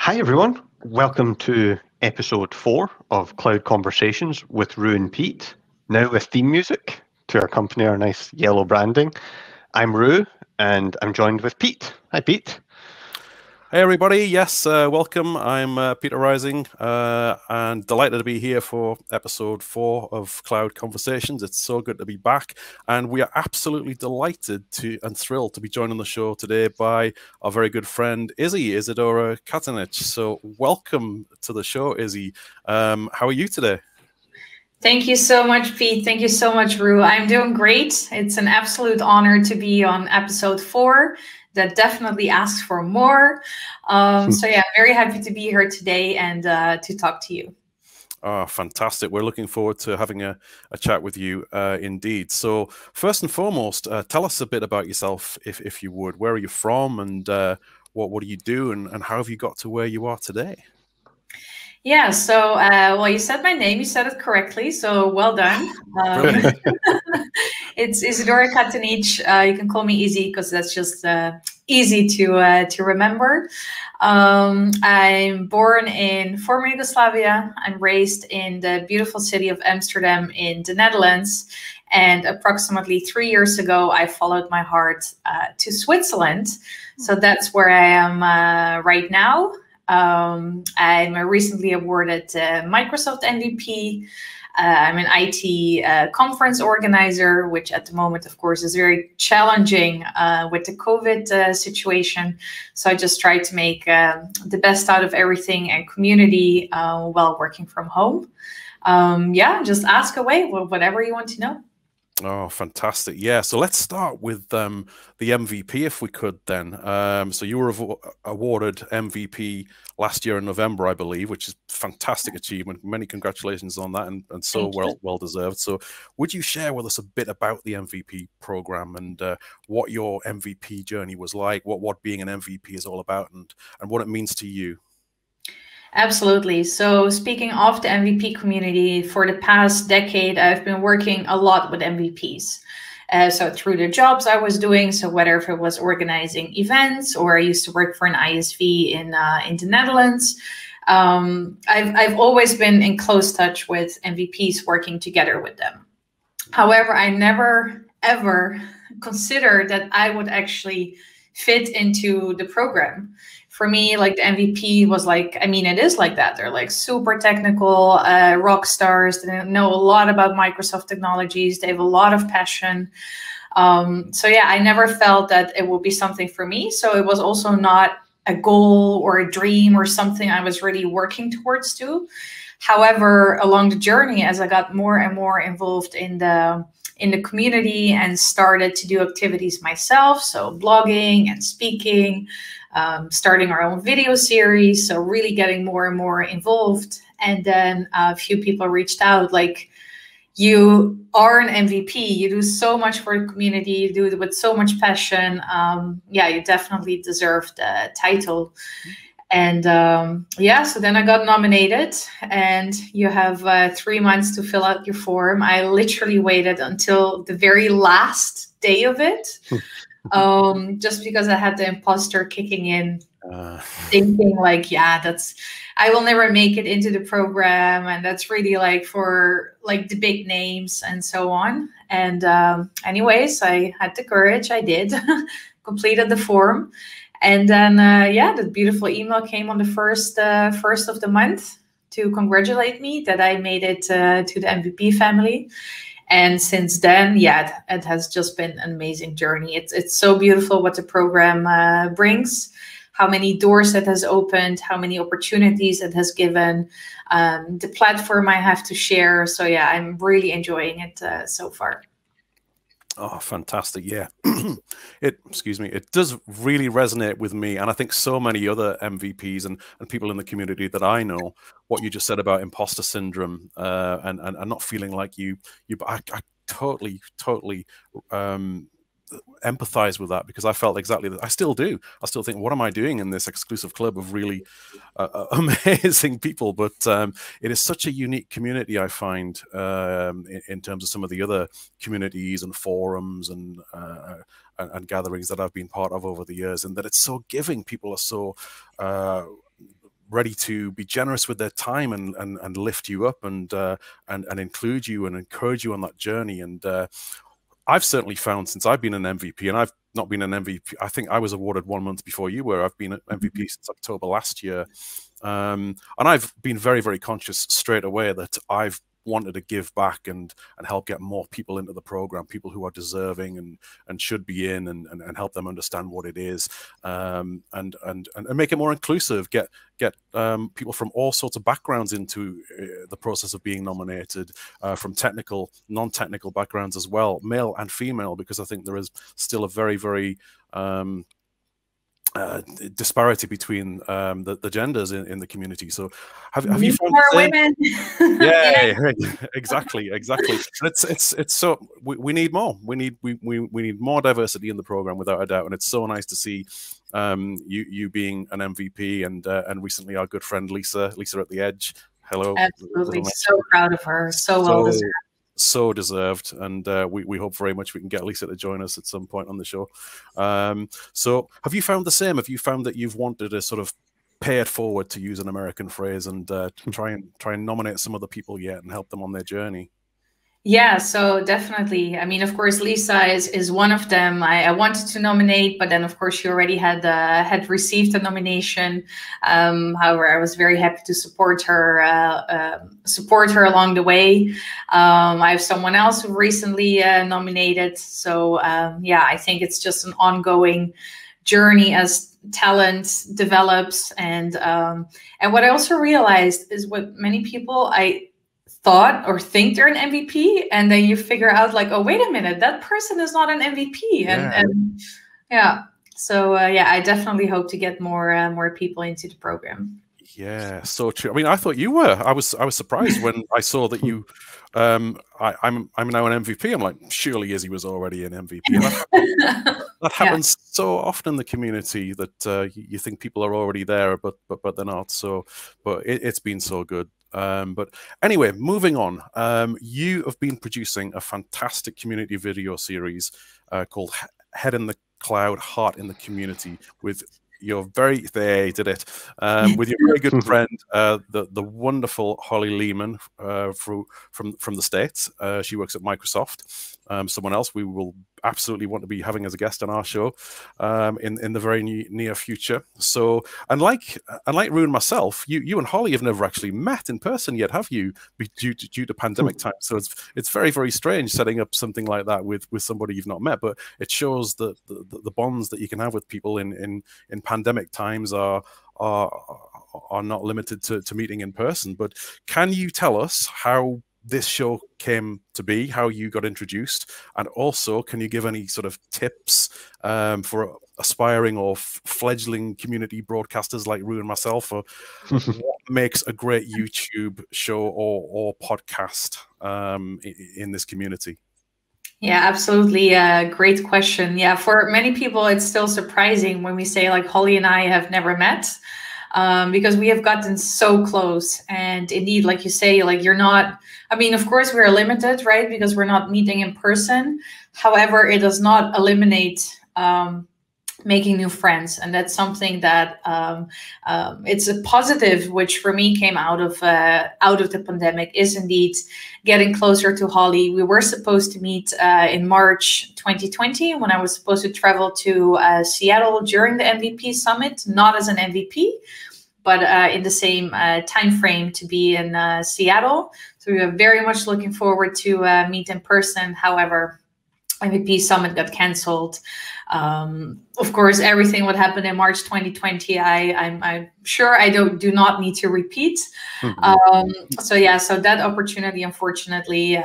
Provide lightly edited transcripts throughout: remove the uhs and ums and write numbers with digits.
Hi, everyone. Welcome to episode 4 of Cloud Conversations with Rue and Pete. Now with theme music to accompany our nice yellow branding. I'm Rue, and I'm joined with Pete. Hi, Pete. Hey everybody, yes, welcome. I'm Peter Rising and delighted to be here for episode 4 of Cloud Conversations. It's so good to be back, and we are absolutely delighted to and thrilled to be joined on the show today by our very good friend Isidora Katanic. So welcome to the show, Izzy. How are you today? Thank you so much, Pete. Thank you so much, Rue. I'm doing great. It's an absolute honor to be on episode 4. That definitely asks for more. So yeah, I'm very happy to be here today and to talk to you. Oh, fantastic. We're looking forward to having a chat with you indeed. So first and foremost, tell us a bit about yourself, if you would. Where are you from, and what do you do, and how have you got to where you are today? Yeah, so, well, you said my name, you said it correctly, so well done. It's Isidora Katanic. You can call me Izzy because that's just easy to remember. I'm born in former Yugoslavia. I'm raised in the beautiful city of Amsterdam in the Netherlands. And approximately 3 years ago, I followed my heart to Switzerland. So that's where I am right now. I'm a recently awarded Microsoft MVP. I'm an IT conference organizer, which at the moment, of course, is very challenging with the COVID situation. So I just try to make the best out of everything and community while working from home. Yeah, just ask away, whatever you want to know. Oh, fantastic. Yeah, so let's start with the MVP, if we could then. So you were awarded MVP last year in November, I believe, which is a fantastic achievement. Many congratulations on that, and so well deserved. So would you share with us a bit about the MVP program and what your MVP journey was like, what being an MVP is all about, and what it means to you? Absolutely. So speaking of the MVP community, for the past decade, I've been working a lot with MVPs. So through the jobs I was doing, so whether if it was organizing events or I used to work for an ISV in the Netherlands, I've always been in close touch with MVPs, working together with them. However, I never, ever considered that I would actually fit into the program. For me, like the MVP was like, I mean, it is like that. They're like super technical rock stars. They know a lot about Microsoft technologies. They have a lot of passion. So yeah, I never felt that it would be something for me. So it was also not a goal or a dream or something I was really working towards too. However, along the journey, as I got more and more involved in the community and started to do activities myself, so blogging and speaking, starting our own video series, so really getting more and more involved. And then a few people reached out like, you are an MVP, you do so much for the community, you do it with so much passion. Yeah, you definitely deserve the title. And yeah, so then I got nominated, and you have 3 months to fill out your form. I literally waited until the very last day of it, just because I had the imposter kicking in, thinking like, yeah, I will never make it into the program, and that's really like for like the big names and so on. And anyways, I had the courage, I did, completed the form. And then, yeah, the beautiful email came on the first of the month to congratulate me that I made it to the MVP family. And since then, yeah, it has just been an amazing journey. It's so beautiful what the program brings, how many doors it has opened, how many opportunities it has given, the platform I have to share. So yeah, I'm really enjoying it so far. Oh, fantastic. Yeah. It does really resonate with me. And I think so many other MVPs and people in the community that I know, what you just said about imposter syndrome and not feeling like I totally empathize with that, because I felt exactly that. I still do. I still think, what am I doing in this exclusive club of really amazing people? But it is such a unique community, I find, in terms of some of the other communities and forums and gatherings that I've been part of over the years, and that it's so giving. People are so ready to be generous with their time and lift you up and include you and encourage you on that journey. And I've certainly found, since I've been an MVP, and I've not been an MVP, I think I was awarded 1 month before you were. I've been an MVP since October last year. And I've been very, very conscious straight away that I've wanted to give back and help get more people into the program, people who are deserving and should be in, and help them understand what it is, and make it more inclusive, get people from all sorts of backgrounds into the process of being nominated, from technical, non-technical backgrounds as well, male and female, because I think there is still a very, very disparity between the genders in the community. So have you found more women? Yeah, exactly. It's so we need more. We need more diversity in the program, without a doubt. And it's so nice to see you being an MVP, and recently our good friend Lisa at the Edge. Hello. Absolutely, so proud of her. So well deserved. So deserved, and we hope very much we can get Lisa to join us at some point on the show. So have you found the same? Have you found that you've wanted to sort of pay it forward, to use an American phrase, and try and nominate some other people yet and help them on their journey? Yeah, so definitely. I mean, of course, Lisa is one of them. I wanted to nominate, but then, of course, she already had received a nomination. However, I was very happy to support her along the way. I have someone else who recently nominated. So yeah, I think it's just an ongoing journey as talent develops. And what I also realized is, what many people I thought or think they're an MVP, and then you figure out, like, oh, wait a minute, that person is not an MVP. And yeah, so yeah, I definitely hope to get more people into the program. Yeah, so true. I mean, I thought you were. I was surprised when I saw that you. I'm now an MVP. I'm like, surely Izzy was already an MVP. That happens so often in the community, that you think people are already there, but they're not. So, but it's been so good. But anyway, moving on. You have been producing a fantastic community video series called Head in the Cloud, Heart in the Community, with your very with your very good friend, the wonderful Holly Lehman from the States. She works at Microsoft. Someone else we will absolutely want to be having as a guest on our show in the very near future. So, and like Rue and myself, you and Holly have never actually met in person yet, have you? Due to pandemic time. So it's very, very strange setting up something like that with somebody you've not met. But it shows that the bonds that you can have with people in pandemic times are not limited to meeting in person. But can you tell us how this show came to be, how you got introduced, and also can you give any sort of tips for aspiring or fledgling community broadcasters like Rue and myself, or what makes a great YouTube show or podcast in this community? Yeah, absolutely. Great question. Yeah, for many people, it's still surprising when we say, like, Holly and I have never met. Because we have gotten so close. And indeed, like you say, like, you're not, I mean, of course we're limited, right? Because we're not meeting in person. However, it does not eliminate making new friends. And that's something that it's a positive, which for me came out of the pandemic, is indeed getting closer to Holly. We were supposed to meet in March 2020, when I was supposed to travel to Seattle during the MVP summit, not as an MVP, but in the same time frame to be in Seattle. So we were very much looking forward to meet in person. However, MVP summit got canceled. Of course, everything what happened in March 2020, I'm sure I do not need to repeat. So yeah, so that opportunity, unfortunately,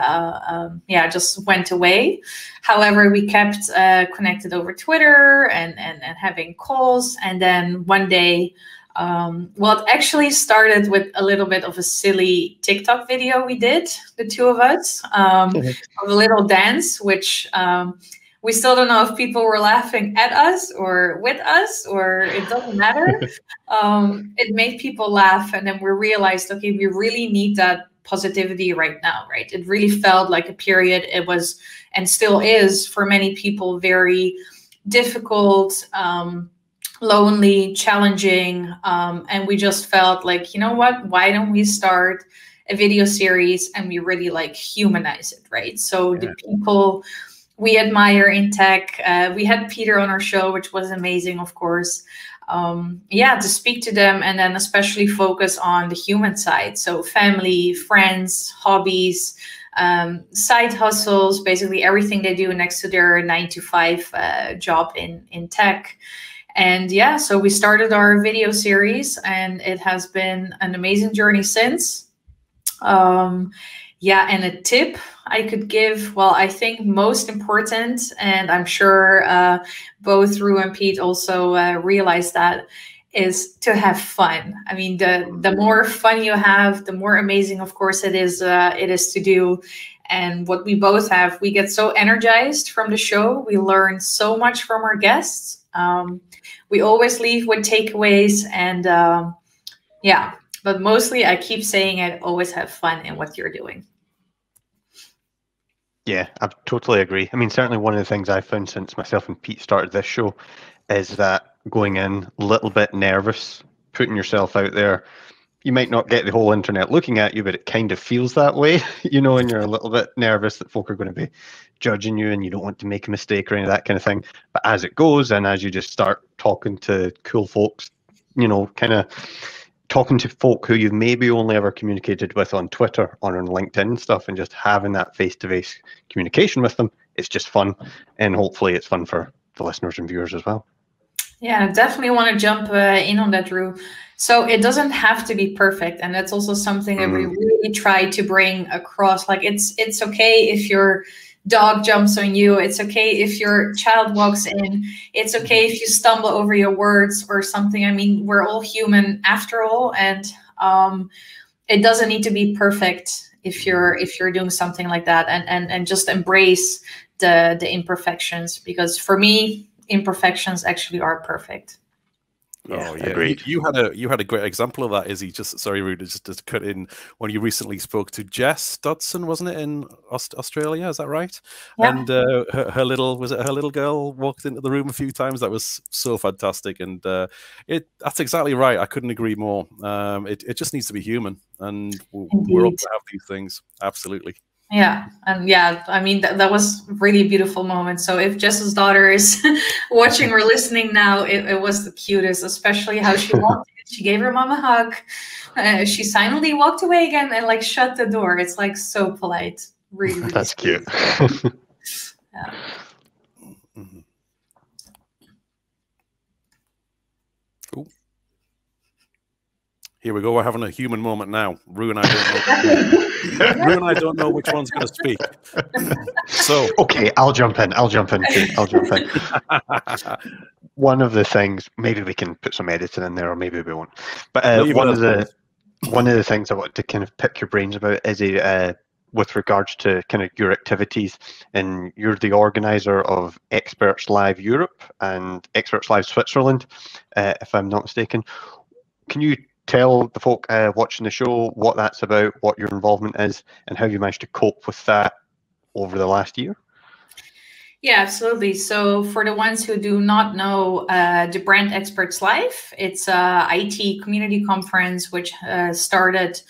just went away. However, we kept connected over Twitter and having calls. And then one day, well, it actually started with a little bit of a silly TikTok video we did, the two of us, of a little dance, which we still don't know if people were laughing at us or with us, or it doesn't matter. It made people laugh. And then we realized, okay, we really need that positivity right now, right? It really felt like a period. It was, and still is for many people, very difficult, lonely, challenging, and we just felt like, you know what, why don't we start a video series and we really like humanize it, right? So the people we admire in tech, we had Peter on our show, which was amazing, of course. Yeah, to speak to them and then especially focus on the human side. So family, friends, hobbies, side hustles, basically everything they do next to their 9-to-5 job in tech. And yeah, so we started our video series and it has been an amazing journey since. Yeah, and a tip I could give, well, I think most important, and I'm sure both Rue and Pete also realize that, is to have fun. I mean, the more fun you have, the more amazing, of course, it is to do. And what we both have, we get so energized from the show. We learn so much from our guests. We always leave with takeaways, and yeah, but mostly I keep saying it, always have fun in what you're doing. Yeah, I totally agree. I mean, certainly one of the things I've found since myself and Pete started this show is that going in a little bit nervous, putting yourself out there, you might not get the whole internet looking at you, but it kind of feels that way, you know, and you're a little bit nervous that folk are going to be judging you and you don't want to make a mistake or any of that kind of thing. But as it goes and as you just start talking to cool folks, you know, kind of talking to folk who you've maybe only ever communicated with on Twitter or on LinkedIn and stuff, and just having that face-to-face communication with them, it's just fun. And hopefully it's fun for the listeners and viewers as well. Yeah, I definitely want to jump in on that, Drew. So it doesn't have to be perfect. And that's also something that we really try to bring across. Like it's okay if your dog jumps on you. It's okay if your child walks in. It's okay if you stumble over your words or something. I mean, we're all human after all. And it doesn't need to be perfect if you're doing something like that, and just embrace the imperfections, because for me, imperfections actually are perfect. Yeah, oh yeah, agreed. You had a great example of that, Izzy. Just sorry, Rude, just to cut in, when you recently spoke to Jess Dodson, wasn't it, in Australia? Is that right? Yeah. And her little girl walked into the room a few times. That was so fantastic, and that's exactly right. I couldn't agree more. It just needs to be human, and we're all to have these things. Absolutely. Yeah, and yeah, I mean, that was really a beautiful moment. So if Jess's daughter is watching or listening now, it was the cutest, especially how she walked in. She gave her mom a hug. She silently walked away again and like shut the door. It's like so polite. Really, really that's sweet. Cute. Yeah. Cool. Here we go. We're having a human moment now. Rue and I don't know which one's going to speak. So okay, I'll jump in. One of the things, maybe we can put some editing in there, or maybe we won't. But one of the things I want to kind of pick your brains about is with regards to kind of your activities, and you're the organizer of Experts Live Europe and Experts Live Switzerland, if I'm not mistaken. Can you tell the folk watching the show what that's about, what your involvement is, and how you managed to cope with that over the last year? Yeah, absolutely. So for the ones who do not know, the brand Experts Live, it's a IT community conference which started,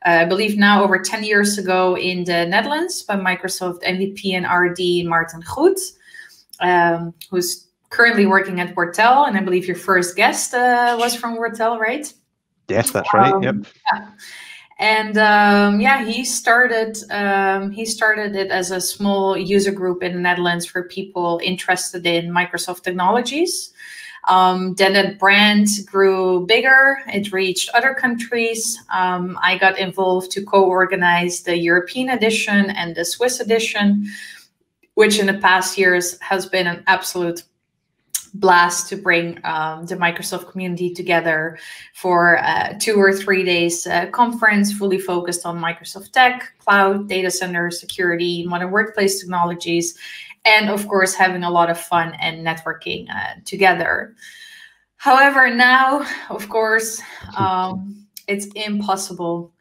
I believe now over 10 years ago in the Netherlands by Microsoft MVP and RD Martin Goed, who's currently working at Wortel. And I believe your first guest was from Wortel, right? Yes, that's right. Yep. Yeah. And yeah, he started it as a small user group in the Netherlands for people interested in Microsoft technologies. Then that brand grew bigger. It reached other countries. I got involved to co-organize the European edition and the Swiss edition, which in the past years has been an absolute blast to bring the Microsoft community together for 2 or 3 days conference, fully focused on Microsoft tech, cloud, data center, security, modern workplace technologies, and of course having a lot of fun and networking together. However, now, of course, it's impossible.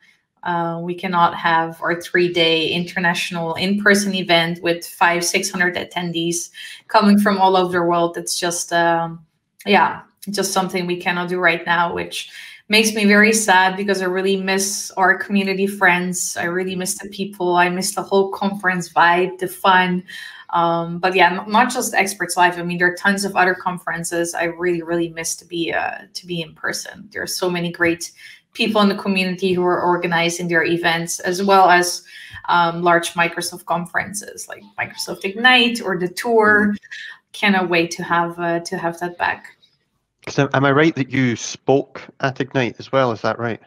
We cannot have our 3-day international in-person event with 500-600 attendees coming from all over the world. It's just, yeah, just something we cannot do right now, which makes me very sad because I really miss our community friends. I really miss the people. I miss the whole conference vibe, the fun. But yeah, not just Experts Live. I mean, there are tons of other conferences I really, really miss to be in person. There are so many great people in the community who are organizing their events, as well as large Microsoft conferences like Microsoft Ignite or the Tour. Cannot wait to have that back. So am I right that you spoke at Ignite as well? Is that right?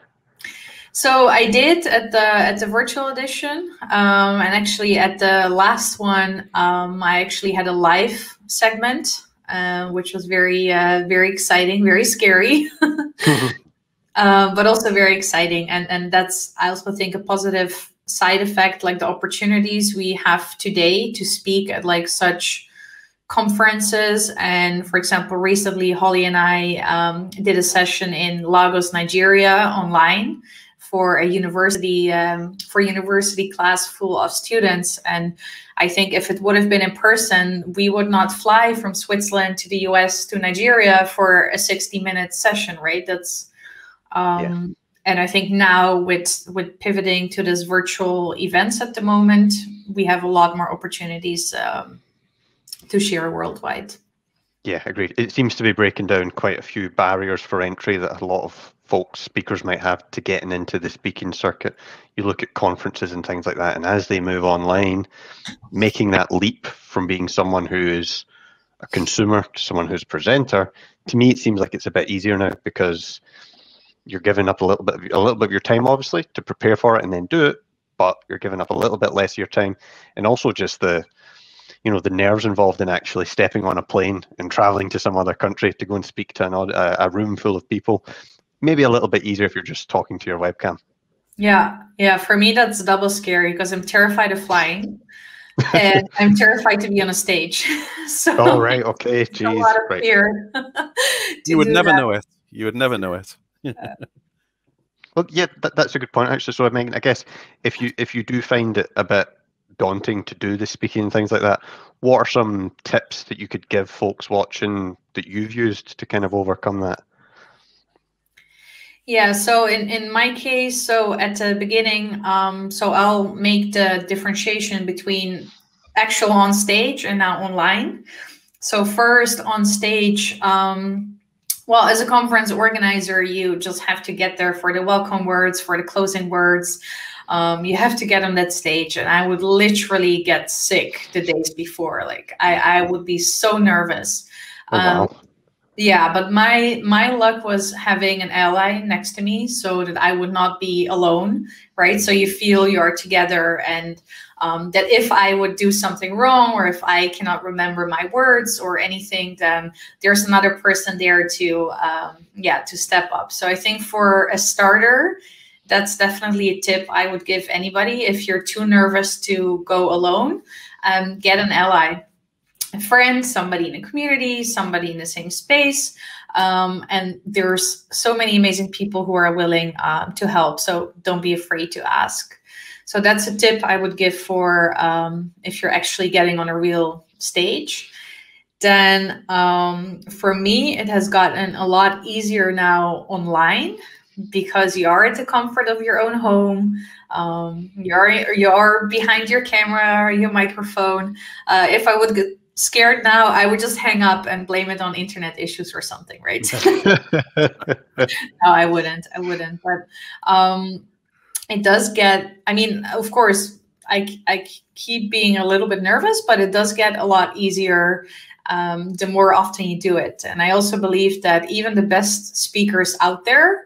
So I did at the virtual edition, and actually at the last one, I actually had a live segment, which was very exciting, very scary, but also very exciting. And that's, I also think, a positive side effect, like the opportunities we have today to speak at like such conferences. And for example, recently Holly and I did a session in Lagos, Nigeria, online for a university class full of students. And I think if it would have been in person, we would not fly from Switzerland to the US to Nigeria for a 60-minute session, right? That's and I think now with pivoting to this virtual events at the moment, we have a lot more opportunities to share worldwide. Yeah, agreed. It seems to be breaking down quite a few barriers for entry that a lot of folks, speakers might have to getting into the speaking circuit. You look at conferences and things like that, and as they move online, making that leap from being someone who is a consumer to someone who's a presenter, to me, it seems like it's a bit easier now because you're giving up a little bit of your time, obviously, to prepare for it and then do it, but you're giving up a little bit less of your time, and also just the nerves involved in actually stepping on a plane and traveling to some other country to go and speak to a room full of people. Maybe a little bit easier if you're just talking to your webcam. Yeah. For me, that's double scary because I'm terrified of flying and I'm terrified to be on a stage. So oh, right. Okay. Jeez. A lot of fear. You would never know it. You would never know it. Well, yeah, that's a good point, actually. So, Megan, I guess if you do find it a bit daunting to do the speaking and things like that, what are some tips that you could give folks watching that you've used to kind of overcome that? Yeah, so in my case, so at the beginning, so I'll make the differentiation between actual on stage and now online. So first on stage, well, as a conference organizer, you just have to get there for the welcome words, for the closing words. You have to get on that stage, and I would literally get sick the days before. Like I would be so nervous. Oh, wow. Yeah, but my luck was having an ally next to me so that I would not be alone, right? So you feel you're together, and that if I would do something wrong or if I cannot remember my words or anything, then there's another person there to step up. So I think for a starter, that's definitely a tip I would give anybody. If you're too nervous to go alone, get an ally, a friend, somebody in a community, somebody in the same space. And there's so many amazing people who are willing to help. So don't be afraid to ask. So that's a tip I would give for if you're actually getting on a real stage. Then for me, it has gotten a lot easier now online, because you are at the comfort of your own home. You are behind your camera or your microphone. If I would get scared now, I would just hang up and blame it on internet issues or something, right? No, I wouldn't. But it does get, I mean, of course, I keep being a little bit nervous, but it does get a lot easier the more often you do it. And I also believe that even the best speakers out there,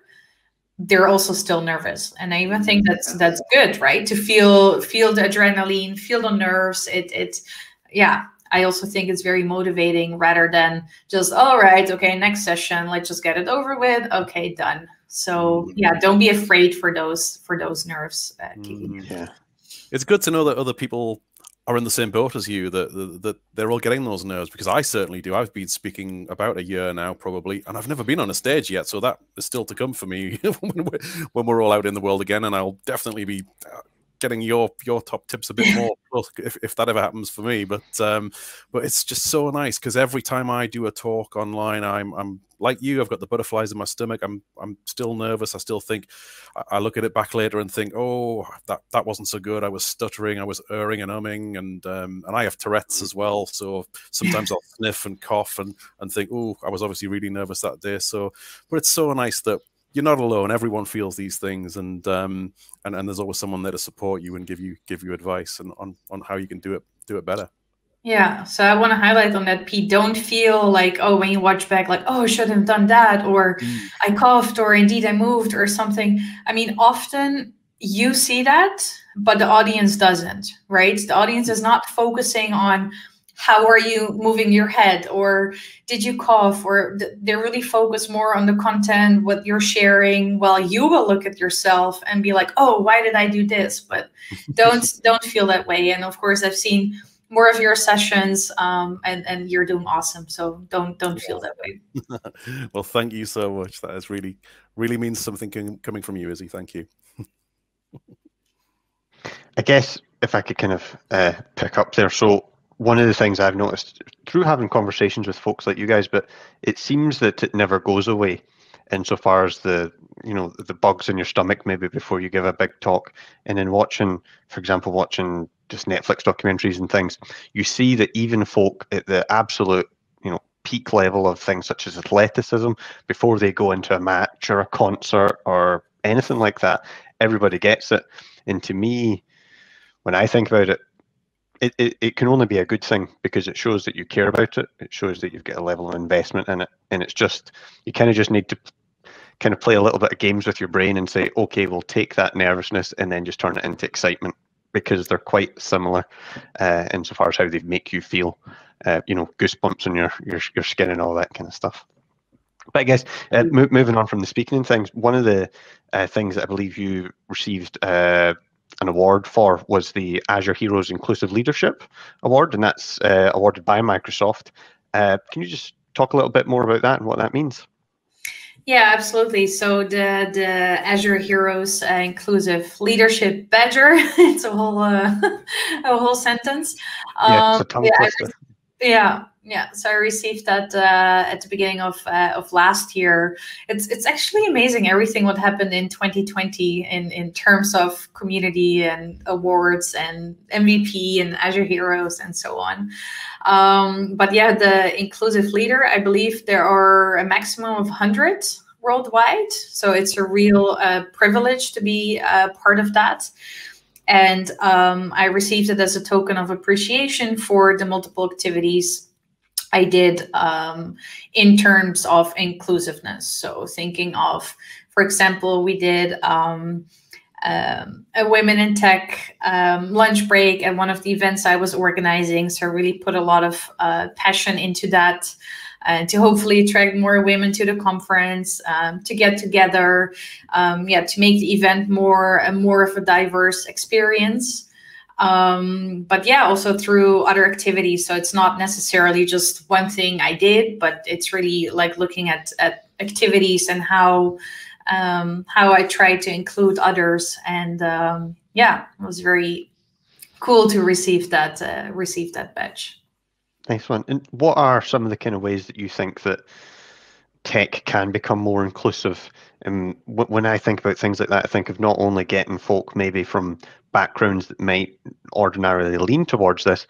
they're also still nervous. And I even think that's good, right? To feel the adrenaline, feel the nerves. I also think it's very motivating rather than just, all right, okay, next session, let's just get it over with. Okay, done. So yeah, don't be afraid for those nerves. Yeah, it's good to know that other people are in the same boat as you, that they're all getting those nerves, because I certainly do. I've been speaking about a year now, probably, and I've never been on a stage yet, so that is still to come for me when we're all out in the world again, and I'll definitely be getting your top tips a bit more if that ever happens for me. But it's just so nice, because every time I do a talk online, I'm like you. I've got the butterflies in my stomach. I'm still nervous. I still think. I look at it back later and think, oh, that wasn't so good. I was stuttering. I was erring and umming, and I have Tourette's as well. So sometimes I'll sniff and cough and think, oh, I was obviously really nervous that day. So, but it's so nice that you're not alone. Everyone feels these things, and there's always someone there to support you and give you advice and on how you can do it better. Yeah, so I want to highlight on that, Pete. Don't feel like, oh, when you watch back, like, oh, I shouldn't have done that, or I coughed, or indeed I moved, or something. I mean, often you see that, but the audience doesn't, right? The audience is not focusing on how are you moving your head, or did you cough, or they really focus more on the content, what you're sharing. Well, you will look at yourself and be like, oh, why did I do this? But don't feel that way. And of course, I've seen more of your sessions, and you're doing awesome. So don't feel that way. Well, thank you so much. That is really means something coming from you, Izzy. Thank you. I guess if I could kind of pick up there. So one of the things I've noticed through having conversations with folks like you guys, but it seems that it never goes away insofar as the bugs in your stomach maybe before you give a big talk, and then for example, watching just Netflix documentaries and things, you see that even folk at the absolute peak level of things such as athleticism, before they go into a match or a concert or anything like that, everybody gets it. And to me, when I think about it, it can only be a good thing, because it shows that you care about it. It shows that you've got a level of investment in it, and it's just, you kind of just need to kind of play a little bit of games with your brain and say, okay, we'll take that nervousness and then just turn it into excitement, because they're quite similar insofar as how they make you feel, goosebumps on your skin and all that kind of stuff. But I guess moving on from the speaking and things, one of the things that I believe you received an award for was the Azure Heroes Inclusive Leadership Award, and that's awarded by Microsoft. Can you just talk a little bit more about that and what that means? Yeah, absolutely. So the Azure Heroes Inclusive Leadership Badger, it's a whole sentence. Yeah, it's a tongue twister. Yeah. So I received that at the beginning of last year. It's actually amazing everything what happened in 2020 in terms of community and awards and MVP and Azure Heroes and so on. But yeah, the inclusive leader, I believe there are a maximum of 100 worldwide. So it's a real privilege to be part of that. And I received it as a token of appreciation for the multiple activities I did in terms of inclusiveness. So thinking of, for example, we did a Women in Tech lunch break at one of the events I was organizing. So I really put a lot of passion into that to hopefully attract more women to the conference, to get together, to make the event more of a diverse experience. But yeah, also through other activities. So it's not necessarily just one thing I did, but it's really like looking at activities and how I try to include others. And it was very cool to receive that badge. Nice one. And what are some of the kind of ways that you think that tech can become more inclusive? And when I think about things like that, I think of not only getting folk maybe from backgrounds that might ordinarily lean towards this,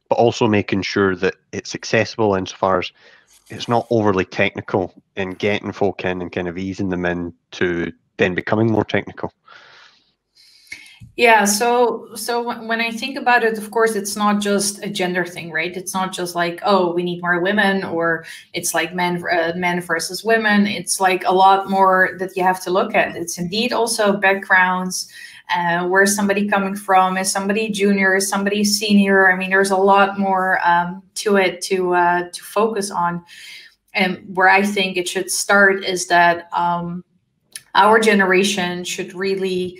but also making sure that it's accessible insofar as it's not overly technical, and getting folk in and kind of easing them in to then becoming more technical. Yeah, so when I think about it, of course, it's not just a gender thing, right? It's not just like, oh, we need more women, or it's like men versus women. It's like a lot more that you have to look at. It's indeed also backgrounds, where's somebody coming from? Is somebody junior? Is somebody senior? I mean, there's a lot more to it to focus on. And where I think it should start is that our generation should really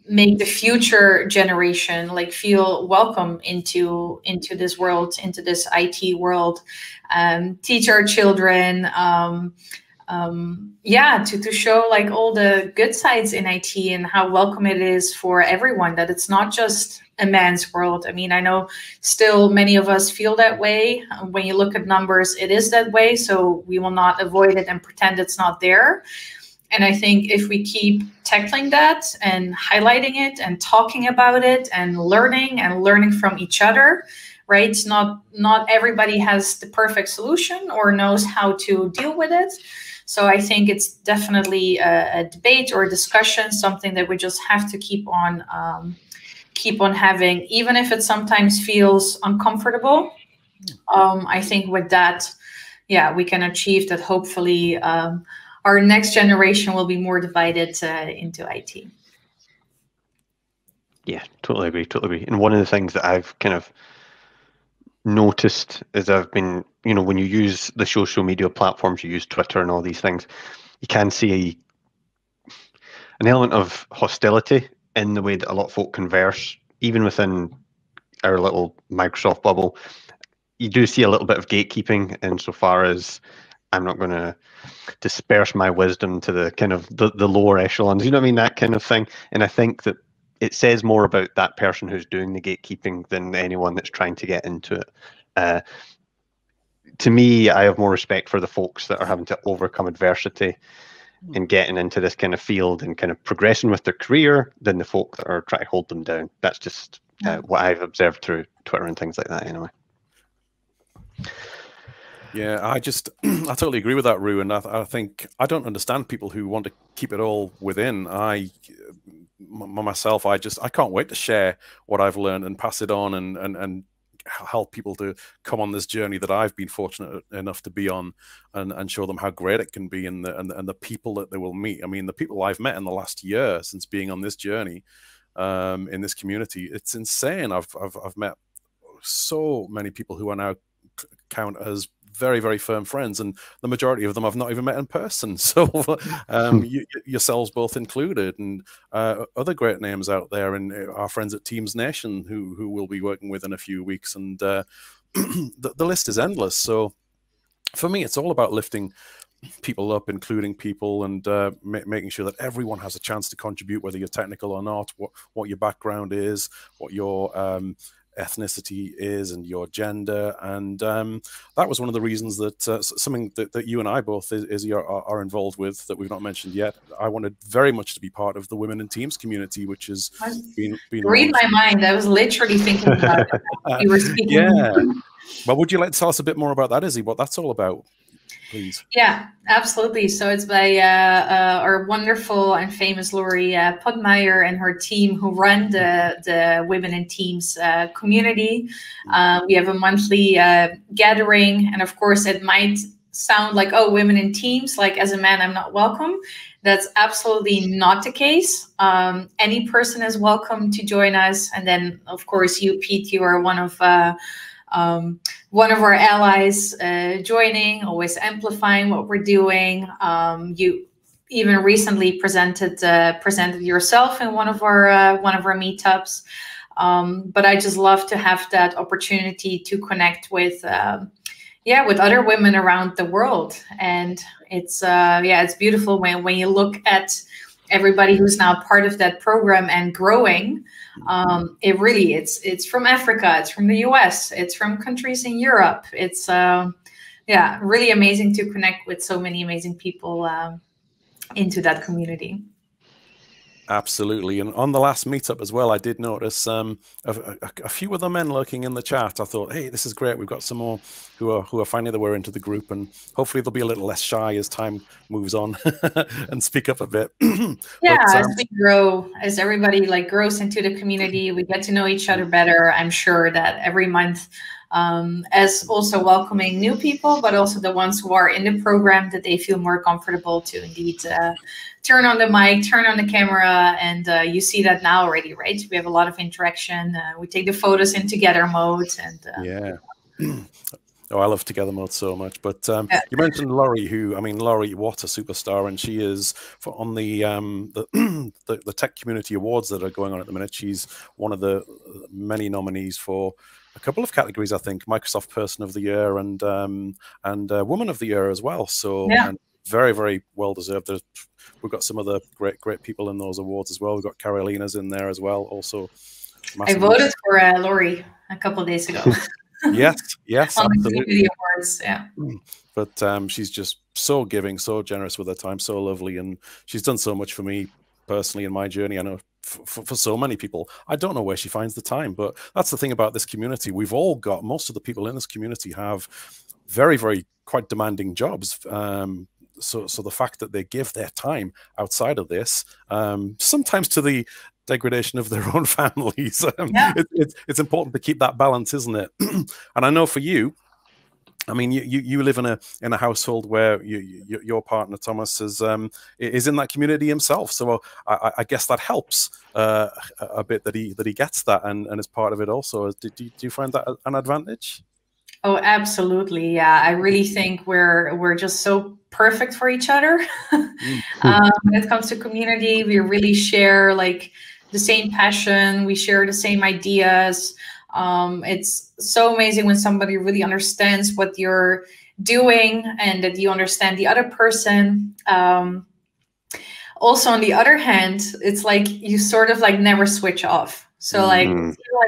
make the future generation like feel welcome into this world, into this IT world. Teach our children yeah, to show like all the good sides in IT and how welcome it is for everyone, that it's not just a man's world. I mean, I know still many of us feel that way. When you look at numbers, it is that way. So we will not avoid it and pretend it's not there. And I think if we keep tackling that and highlighting it and talking about it and learning from each other, right? Not everybody has the perfect solution or knows how to deal with it. So I think it's definitely a debate or a discussion, something that we just have to keep on having, even if it sometimes feels uncomfortable. I think with that, yeah, we can achieve that. Hopefully, our next generation will be more divided into IT. Yeah, totally agree. Totally agree. And one of the things that I've kind of noticed is I've been, when you use the social media platforms, you use Twitter and all these things, you can see an element of hostility in the way that a lot of folk converse, even within our little Microsoft bubble. You do see a little bit of gatekeeping insofar as I'm not going to disperse my wisdom to the kind of the lower echelons, you know what I mean, that kind of thing. And I think that it says more about that person who's doing the gatekeeping than anyone that's trying to get into it. To me, I have more respect for the folks that are having to overcome adversity and getting into this kind of field and kind of progressing with their career than the folk that are trying to hold them down. That's just what I've observed through Twitter and things like that anyway. Yeah, I totally agree with that, Rue. And I think I don't understand people who want to keep it all within. Myself, I can't wait to share what I've learned and pass it on and help people to come on this journey that I've been fortunate enough to be on, and show them how great it can be and the people that they will meet. I mean, the people I've met in the last year since being on this journey in this community, it's insane. I've met so many people who are now count as very, very firm friends, and the majority of them I've not even met in person. So yourselves both included, and other great names out there, and our friends at Teams Nation who we'll be working with in a few weeks, and the list is endless. So for me, it's all about lifting people up, including people, and making sure that everyone has a chance to contribute, whether you're technical or not, what your background is, what your ethnicity is, and your gender. And that was one of the reasons that something that you and I both, Izzy, are involved with that we've not mentioned yet. I wanted very much to be part of the Women in Teams community, which has been read my mind. I was literally thinking about it. You were speaking. Yeah. Well, would you like to tell us a bit more about that, Izzy, what that's all about, please? Yeah, absolutely. So it's by our wonderful and famous Lori Pudmeyer and her team, who run the Women in Teams community. We have a monthly gathering, and of course it might sound like, oh, Women in Teams, like as a man I'm not welcome. That's absolutely not the case. Any person is welcome to join us. And then of course you, Pete, you are one of our allies joining, always amplifying what we're doing. You even recently presented yourself in one of our meetups. But I just love to have that opportunity to connect with other women around the world. And it's beautiful when you look at everybody who's now part of that program and growing. It's from Africa, it's from the US, it's from countries in Europe. It's really amazing to connect with so many amazing people into that community. Absolutely. And on the last meetup as well, I did notice a few of the men lurking in the chat. I thought, hey, this is great. We've got some more who are finding their way into the group, and hopefully they'll be a little less shy as time moves on and speak up a bit. As we grow, as everybody grows into the community, we get to know each other better. I'm sure that every month, as also welcoming new people, but also the ones who are in the program, that they feel more comfortable to indeed turn on the mic, turn on the camera, and you see that now already, right? We have a lot of interaction. We take the photos in together mode, and yeah. Oh, I love together mode so much. But you mentioned Laurie, Laurie, what a superstar, and she is on the tech community awards that are going on at the minute. She's one of the many nominees for a couple of categories, I think, Microsoft Person of the Year and Woman of the Year as well. So very, very well deserved. We've got some other great people in those awards as well. We've got Carolina's in there as well. Also, I voted for Lori a couple of days ago. yes, on absolutely. the community awards, yeah. But she's just so giving, so generous with her time, so lovely, and she's done so much for me personally in my journey. I know for so many people, I don't know where she finds the time, but that's the thing about this community. We've all got, most of the people in this community have very, very quite demanding jobs. So the fact that they give their time outside of this, sometimes to the degradation of their own families, it's important to keep that balance, isn't it? And I know for you, I mean, you live in a household where your partner Thomas is in that community himself, so I guess that helps a bit that he gets that and is part of it also. Do you find that an advantage? Oh, absolutely, yeah. I really think we're just so perfect for each other. When it comes to community, we really share like the same passion. We share the same ideas. It's so amazing when somebody really understands what you're doing and that you understand the other person. Also, on the other hand, it's like you sort of like never switch off. So like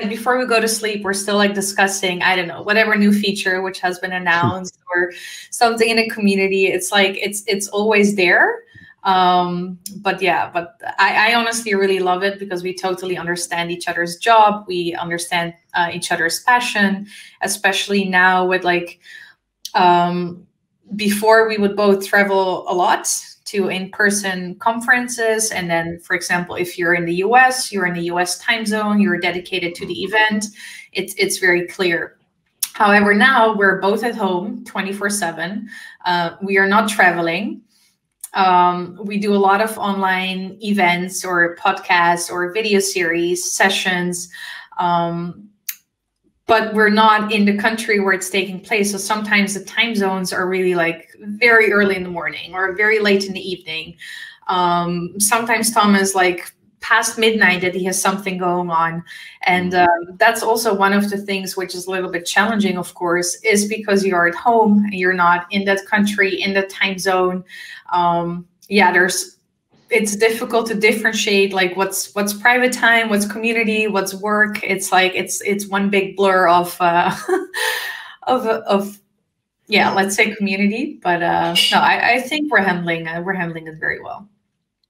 before we go to sleep, we're still like discussing, I don't know, whatever new feature which has been announced or something in the community. It's like it's always there. But I honestly really love it because we totally understand each other's job. We understand each other's passion, especially now with like, before we would both travel a lot to in-person conferences. And then, for example, if you're in the US, you're in the US time zone, you're dedicated to the event. It's very clear. However, now we're both at home 24/7. We are not traveling. We do a lot of online events or podcasts or video series sessions, but we're not in the country where it's taking place. So sometimes the time zones are really like very early in the morning or very late in the evening. Sometimes Tom is like past midnight that he has something going on. And that's also one of the things which is a little bit challenging, of course, is because you're at home and you're not in that country, in that time zone. It's difficult to differentiate like what's private time, what's community, what's work. It's like it's one big blur of let's say community. But no, I think we're handling it very well.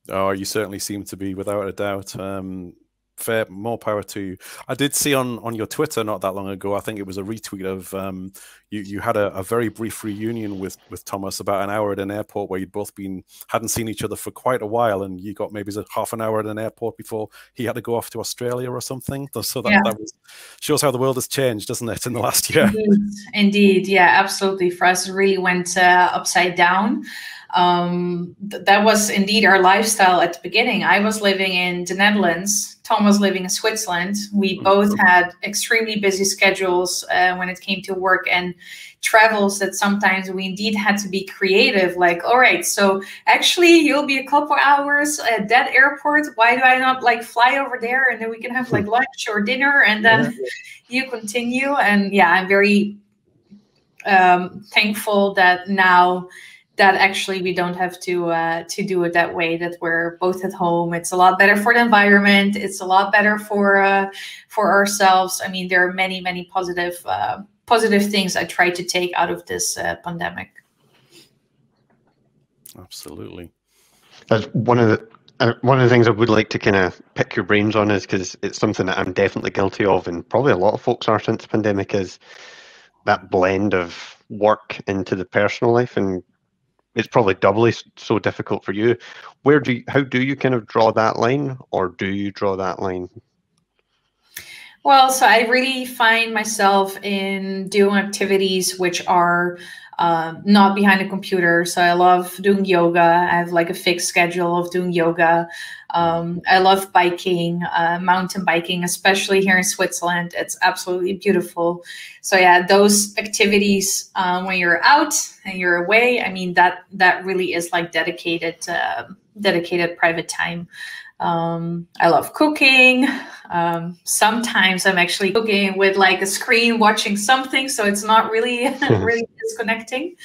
Oh, you certainly seem to be, without a doubt. Fair, more power to you. I did see on your Twitter not that long ago, I think it was a retweet of you had a very brief reunion with Thomas, about an hour at an airport, where you'd both hadn't seen each other for quite a while, and you got maybe half an hour at an airport before he had to go off to Australia or something. So that shows how the world has changed, doesn't it, in the last year? Indeed. Yeah, absolutely. For us, it really went upside down. That was indeed our lifestyle at the beginning. I was living in the Netherlands. Tom was living in Switzerland. We both had extremely busy schedules when it came to work and travels, that sometimes we indeed had to be creative. Like, all right, so actually you'll be a couple hours at that airport. Why do I not like fly over there and then we can have like lunch or dinner and then you continue? And yeah, I'm very thankful that now that actually we don't have to do it that way, that we're both at home. It's a lot better for the environment. It's a lot better for ourselves. I mean, there are many, many positive things I try to take out of this pandemic. Absolutely. That's one of the things I would like to kind of pick your brains on, is because it's something that I'm definitely guilty of, and probably a lot of folks are since the pandemic, is that blend of work into the personal life, and it's probably doubly so difficult for you. How do you kind of draw that line, or do you draw that line? Well, so I really find myself in doing activities which are not behind a computer. So I love doing yoga. I have like a fixed schedule of doing yoga. I love biking, mountain biking, especially here in Switzerland. It's absolutely beautiful. So yeah, those activities when you're out and you're away, I mean, that really is like dedicated private time. I love cooking. Sometimes I'm actually cooking with like a screen watching something, so it's not really really disconnecting.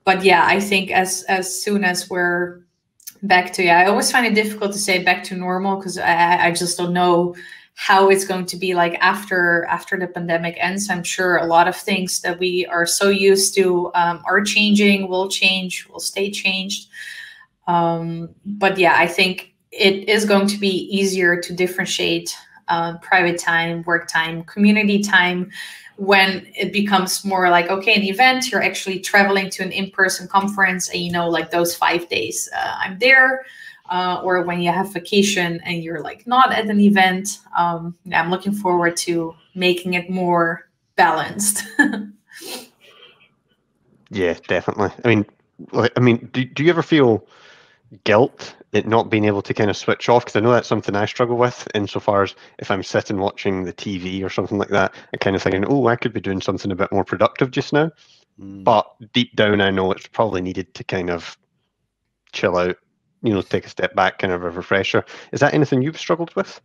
But yeah, I think as soon as we're back to, I always find it difficult to say back to normal, because I just don't know how it's going to be like after the pandemic ends. I'm sure a lot of things that we are so used to are changing, will change, will stay changed. But yeah, I think it is going to be easier to differentiate private time, work time, community time, when it becomes more like, okay, an event, you're actually traveling to an in-person conference, and you know, like those 5 days I'm there, or when you have vacation and you're like not at an event. Yeah, I'm looking forward to making it more balanced. Yeah, definitely. I mean, do you ever feel guilt at not being able to kind of switch off? Because I know that's something I struggle with, insofar as if I'm sitting watching the TV or something like that, I kind of thinking, oh, I could be doing something a bit more productive just now. But deep down, I know it's probably needed to kind of chill out, you know, take a step back, kind of a refresher. Is that anything you've struggled with?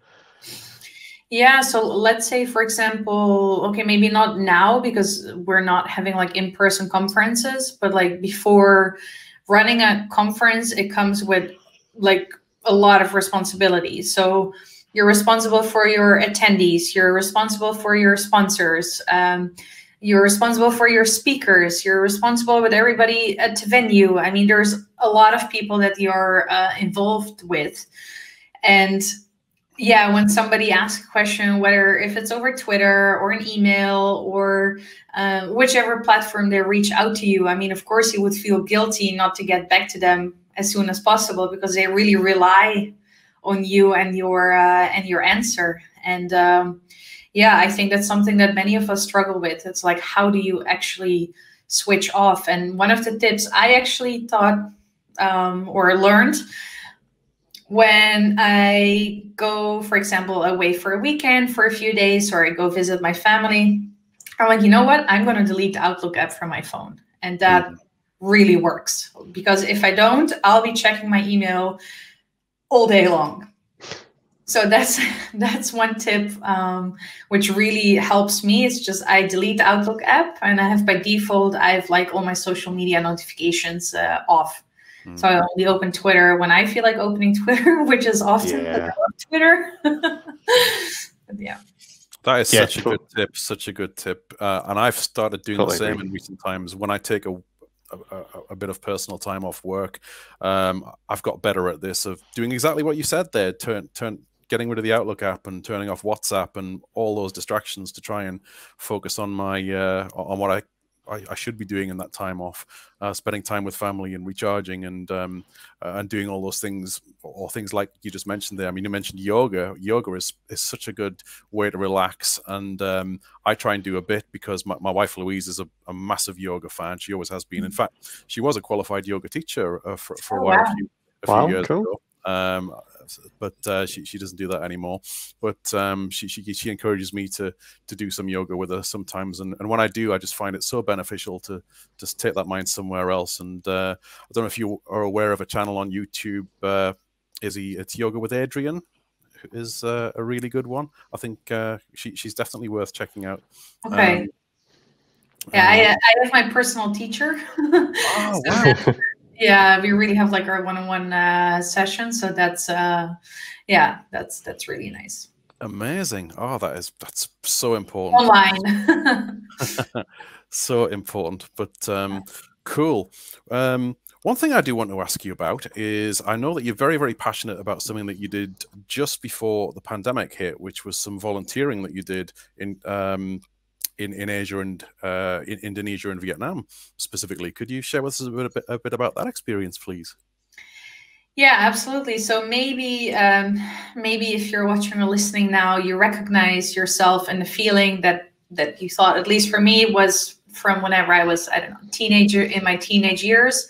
Yeah, so let's say, for example, okay, maybe not now because we're not having like in-person conferences, but like before, running a conference, it comes with like a lot of responsibilities. So you're responsible for your attendees, you're responsible for your sponsors, you're responsible for your speakers, you're responsible with everybody at the venue. I mean, there's a lot of people that you're involved with. And yeah, when somebody asks a question, whether if it's over Twitter or an email or whichever platform they reach out to you, I mean, of course, you would feel guilty not to get back to them as soon as possible, because they really rely on you and your answer. And yeah, I think that's something that many of us struggle with. It's like, how do you actually switch off? And one of the tips I actually thought or learned when I go, for example, away for a weekend for a few days, or I go visit my family, I'm like, you know what? I'm going to delete the Outlook app from my phone. And that really works, because if I don't, I'll be checking my email all day long. So that's one tip, which really helps me. It's just I delete the Outlook app, and I have by default, I have like all my social media notifications off. So I only open Twitter when I feel like opening Twitter, which is often because I love Twitter. But yeah. That is such a good tip, such a good tip. And I've started doing the same in recent times. When I take a bit of personal time off work, I've got better at this, of doing exactly what you said there, getting rid of the Outlook app and turning off WhatsApp and all those distractions to try and focus on my on what I should be doing in that time off, spending time with family and recharging and doing all those things, or things like you just mentioned there. I mean, you mentioned yoga. Yoga is such a good way to relax, and I try and do a bit, because my wife Louise is a massive yoga fan. She always has been. In fact, she was a qualified yoga teacher for a while, a few years ago. But she doesn't do that anymore. But she encourages me to do some yoga with her sometimes, and when I do, I just find it so beneficial to just take that mind somewhere else. And I don't know if you are aware of a channel on YouTube. It's Yoga with Adrian, is a really good one. I think she's definitely worth checking out. Okay. I have my personal teacher. Oh, wow. Yeah, we really have like our one-on-one session. So that's that's really nice. Amazing. Oh, that's so important. Online. So important, but cool. One thing I do want to ask you about is, I know that you're very, very passionate about something that you did just before the pandemic hit, which was some volunteering that you did in Asia and in Indonesia and Vietnam specifically. Could you share with us a bit about that experience, please? Yeah, absolutely. So maybe if you're watching or listening now, you recognize yourself and the feeling that you thought, at least for me, was from whenever I was, I don't know, teenager, in my teenage years.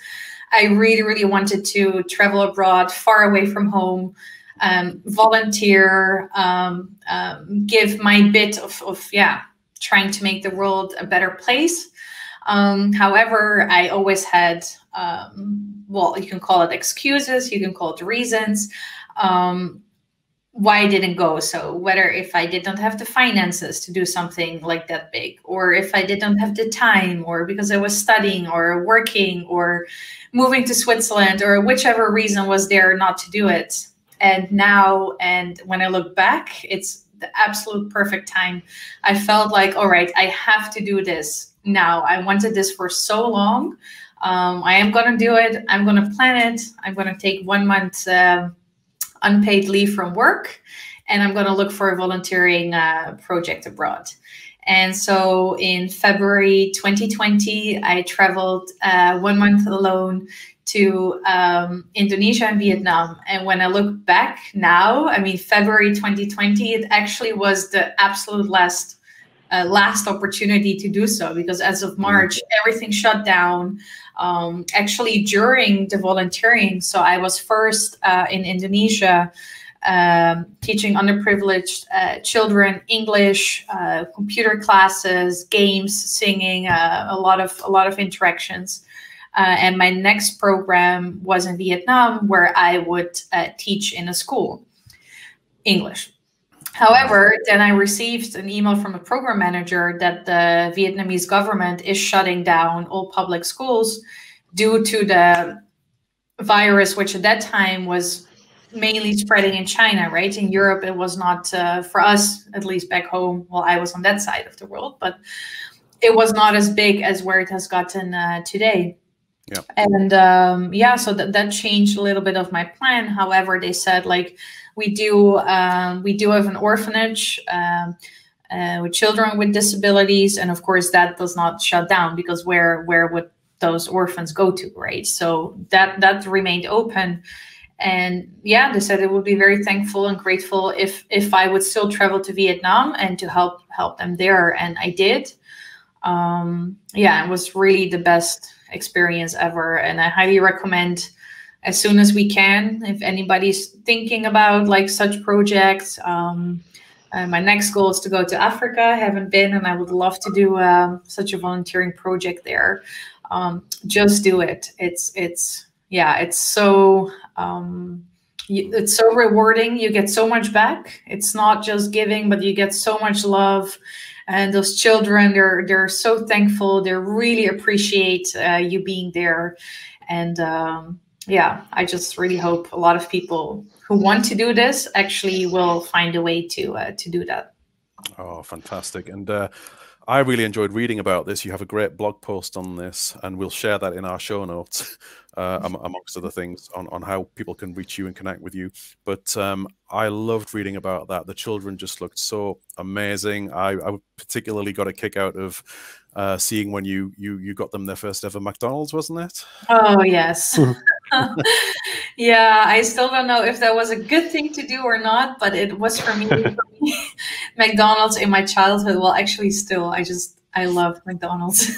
I really, really wanted to travel abroad, far away from home, volunteer, give my bit of trying to make the world a better place. However, I always had, well, you can call it excuses, you can call it reasons, why I didn't go. So whether if I did not have the finances to do something like that big, or if I did not have the time, or because I was studying or working or moving to Switzerland, or whichever reason was there not to do it. And now, and when I look back, it's the absolute perfect time. I felt like, all right, I have to do this now. I wanted this for so long. I am going to do it. I'm going to plan it. I'm going to take 1 month unpaid leave from work, and I'm going to look for a volunteering project abroad. And so in February 2020, I traveled 1 month alone to Indonesia and Vietnam. And when I look back now, I mean, February 2020, it actually was the absolute last opportunity to do so, because as of March, everything shut down. Actually, during the volunteering, so I was first in Indonesia, teaching underprivileged children English, computer classes, games, singing, a lot of interactions. And my next program was in Vietnam, where I would teach in a school English. However, then I received an email from a program manager that the Vietnamese government is shutting down all public schools due to the virus, which at that time was mainly spreading in China, right? In Europe, it was not, for us, at least back home, well, I was on that side of the world, but it was not as big as where it has gotten today. Yeah. And so that changed a little bit of my plan. However, they said, like, we do have an orphanage with children with disabilities, and of course that does not shut down, because where would those orphans go to, right? So that remained open. And yeah, they said it would be very thankful and grateful if I would still travel to Vietnam and to help them there, and I did. It was really the best experience ever, and I highly recommend, as soon as we can, if anybody's thinking about like such projects. My next goal is to go to Africa. I haven't been, and I would love to do such a volunteering project there. Just do it. It's so it's so rewarding. You get so much back. It's not just giving, but you get so much love. And those children, they're so thankful. They really appreciate you being there. And I just really hope a lot of people who want to do this actually will find a way to do that. Oh, fantastic. And I really enjoyed reading about this. You have a great blog post on this, and we'll share that in our show notes, amongst other things, on how people can reach you and connect with you. But I loved reading about that. The children just looked so amazing. I particularly got a kick out of seeing when you got them their first ever McDonald's, wasn't it? Oh, yes. Yeah, I still don't know if that was a good thing to do or not, but it was for me. McDonald's in my childhood, well, actually still, I love McDonald's.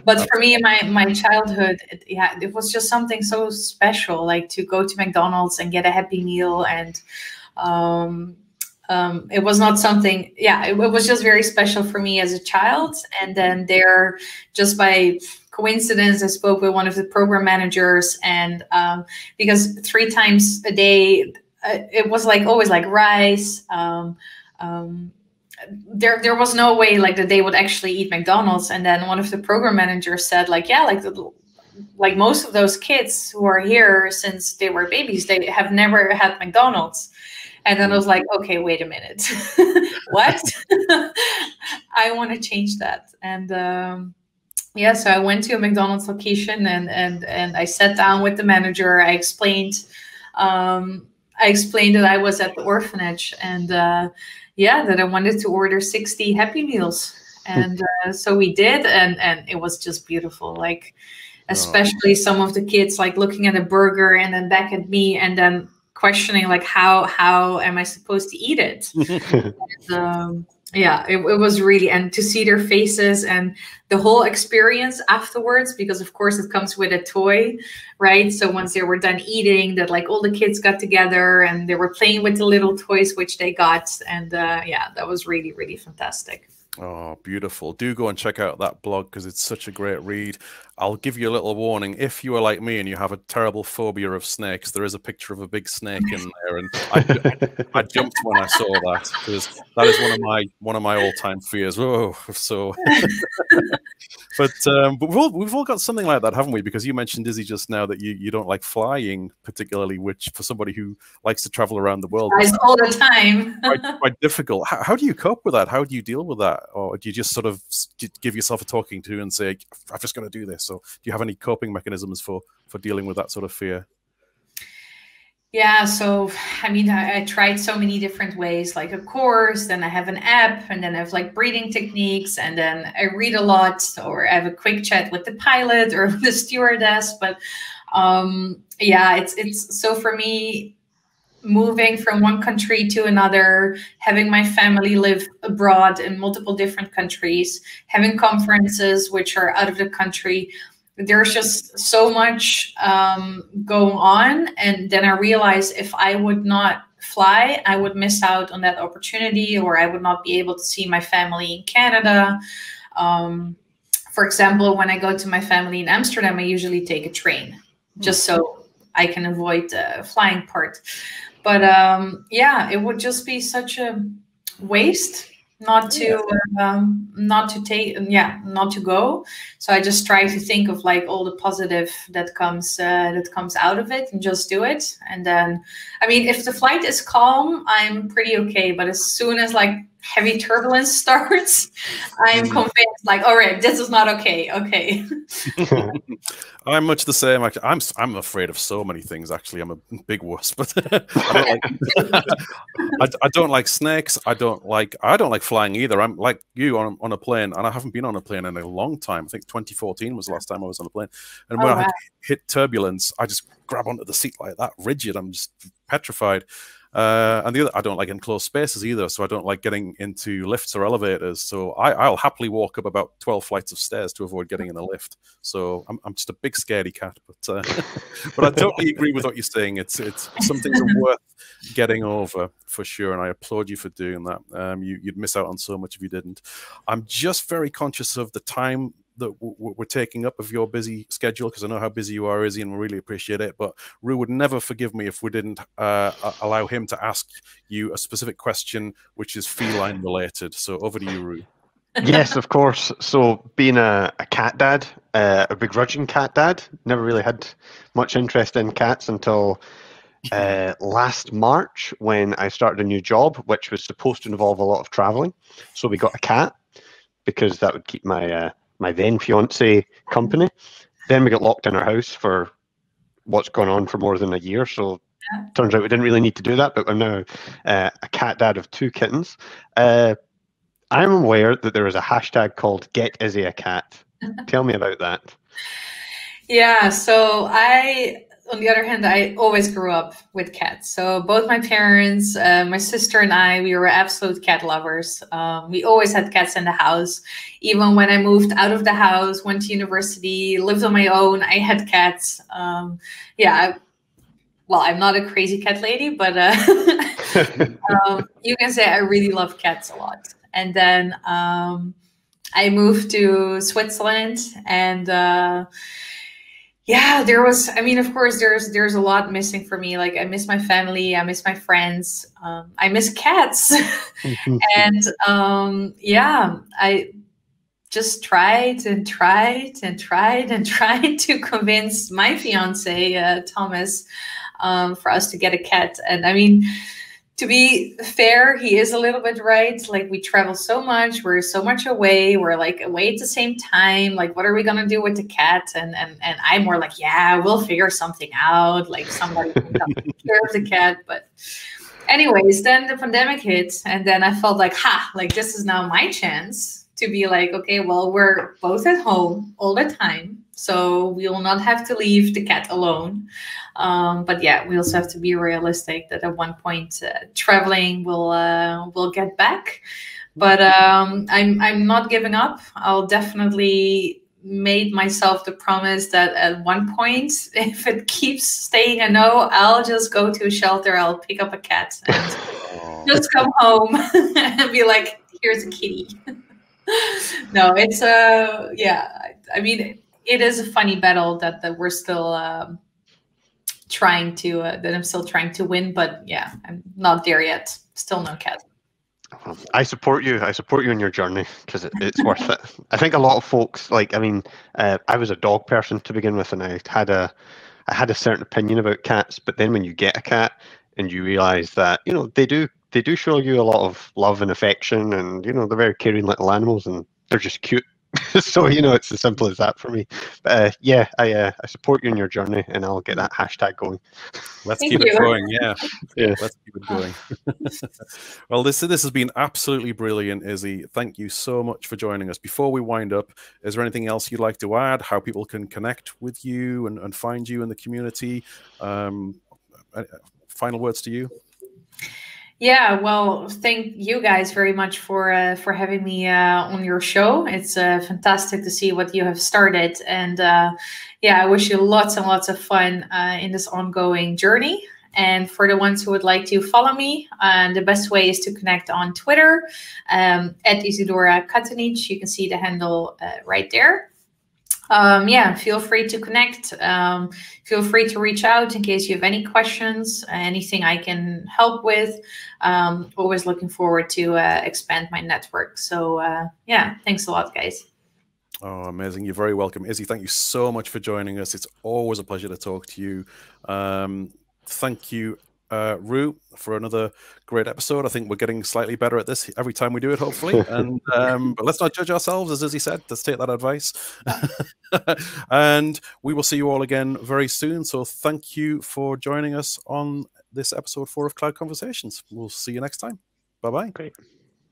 But for me, in my childhood, it was just something so special, like to go to McDonald's and get a Happy Meal. And it was not something, it was just very special for me as a child. And then there, just by coincidence, I spoke with one of the program managers, and because 3 times a day, it was like always like rice. There was no way like that they would actually eat McDonald's. And then one of the program managers said, like, like most of those kids who are here since they were babies, they have never had McDonald's. And then I was like, okay, wait a minute. What? I want to change that. And so I went to a McDonald's location, and I sat down with the manager. I explained that I was at the orphanage, and that I wanted to order 60 Happy Meals. And so we did, and it was just beautiful. Like, especially some of the kids like looking at a burger and then back at me, and then questioning like, how am I supposed to eat it? And, it was really, and to see their faces and the whole experience afterwards, because of course it comes with a toy, right? So once they were done eating, that like all the kids got together and they were playing with the little toys which they got, and that was really, really fantastic. Oh, beautiful. Do go and check out that blog because it's such a great read. I'll give you a little warning. If you are like me and you have a terrible phobia of snakes, there is a picture of a big snake in there. And I jumped when I saw that because that is one of my all-time fears. Oh, so... But we've all got something like that, haven't we? Because you mentioned, Izzy, just now that you don't like flying particularly, which for somebody who likes to travel around the world, all the time. quite difficult. How do you cope with that? How do you deal with that? Or do you just sort of give yourself a talking to and say, "I'm just going to do this"? Or do you have any coping mechanisms for dealing with that sort of fear? Yeah, so I mean, I tried so many different ways, like a course, then I have an app, and then I have like breathing techniques, and then I read a lot, or I have a quick chat with the pilot or the stewardess. But yeah, it's so for me, moving from one country to another, having my family live abroad in multiple different countries, having conferences which are out of the country. There's just so much going on. And then I realized if I would not fly, I would miss out on that opportunity, or I would not be able to see my family in Canada. For example, when I go to my family in Amsterdam, I usually take a train just so I can avoid the flying part. But yeah, it would just be such a waste not to go. So I just try to think of like all the positive that comes out of it and just do it. And then, I mean, if the flight is calm, I'm pretty okay. But as soon as like heavy turbulence starts, I'm convinced like, all right, this is not okay. Okay. I'm much the same. Actually, I'm afraid of so many things. Actually, I'm a big wuss, but I don't like snakes. I don't like flying either. I'm like you on a plane, and I haven't been on a plane in a long time. I think 2014 was the last time I was on a plane. And when I hit turbulence, I just grab onto the seat like that, rigid. I'm just petrified. And the other, I don't like enclosed spaces either, so I don't like getting into lifts or elevators. So I'll happily walk up about 12 flights of stairs to avoid getting in a lift. So I'm just a big scaredy cat. But but I totally agree with what you're saying. It's something worth getting over for sure, and I applaud you for doing that. You'd miss out on so much if you didn't. I'm just very conscious of the time that we're taking up of your busy schedule, because I know how busy you are, Izzy, and we really appreciate it. But Rue would never forgive me if we didn't allow him to ask you a specific question, which is feline related. So over to you, Rue. Yes, of course. So being a cat dad, a begrudging cat dad, never really had much interest in cats until last March when I started a new job, which was supposed to involve a lot of traveling. So we got a cat because that would keep my my then fiance company. Then we got locked in our house for what's gone on for more than a year. So turns out we didn't really need to do that, but I'm now a cat dad of 2 kittens. I'm aware that there is a hashtag called Get Izzy a Cat. Tell me about that. Yeah, so on the other hand, I always grew up with cats. So both my parents, my sister and I, we were absolute cat lovers. We always had cats in the house. Even when I moved out of the house, went to university, lived on my own, I had cats. Yeah, well, I'm not a crazy cat lady, but you can say I really love cats a lot. And then I moved to Switzerland, and yeah, there was, I mean, of course, there's a lot missing for me. Like, I miss my family, I miss my friends, I miss cats. And yeah, I just tried and tried and tried and tried to convince my fiance, Thomas, for us to get a cat. And I mean, to be fair, he is a little bit right. Like, we travel so much, we're so much away, we're like away at the same time. Like, what are we gonna do with the cat? And I'm more like, yeah, we'll figure something out. Like, somebody can come take care of the cat. But anyways, then the pandemic hit, and then I felt like, like this is now my chance to be like, okay, well, we're both at home all the time, so we will not have to leave the cat alone. But yeah, we also have to be realistic that at one point traveling will get back. But I'm not giving up. I'll definitely made myself the promise that at one point, if it keeps staying a no, I'll just go to a shelter, I'll pick up a cat and just come home and be like, here's a kitty. No, it's yeah. I mean, it is a funny battle that we're still trying to that I'm still trying to win, but yeah, I'm not there yet. Still no cat. I support you. I support you in your journey because it's worth it. I think a lot of folks, like, I mean, I was a dog person to begin with, and I had a certain opinion about cats. But then when you get a cat and you realize that, you know, they do show you a lot of love and affection, and you know, they're very caring little animals, and they're just cute. So you know, it's as simple as that for me. But yeah, I support you in your journey, and I'll get that hashtag going. Let's Thank keep you. it going. Yeah. Yeah. Let's keep it going. Well, this has been absolutely brilliant, Izzy. Thank you so much for joining us. Before we wind up, is there anything else you'd like to add? How people can connect with you and find you in the community? Final words to you. Yeah, well, thank you guys very much for having me on your show. It's fantastic to see what you have started, and yeah, I wish you lots and lots of fun in this ongoing journey. And for the ones who would like to follow me, the best way is to connect on Twitter at Isidora Katanic. You can see the handle right there. Yeah, feel free to connect. Feel free to reach out in case you have any questions, anything I can help with. Always looking forward to expand my network. So yeah, thanks a lot, guys. Oh, amazing. You're very welcome. Izzy, thank you so much for joining us. It's always a pleasure to talk to you. Thank you, Rue, for another great episode. I think we're getting slightly better at this every time we do it, hopefully. And but let's not judge ourselves, as Izzy said. Let's take that advice. And we will see you all again very soon. So thank you for joining us on this episode 4 of Cloud Conversations. We'll see you next time. Bye-bye. Great.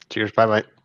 Cheers. Bye-bye.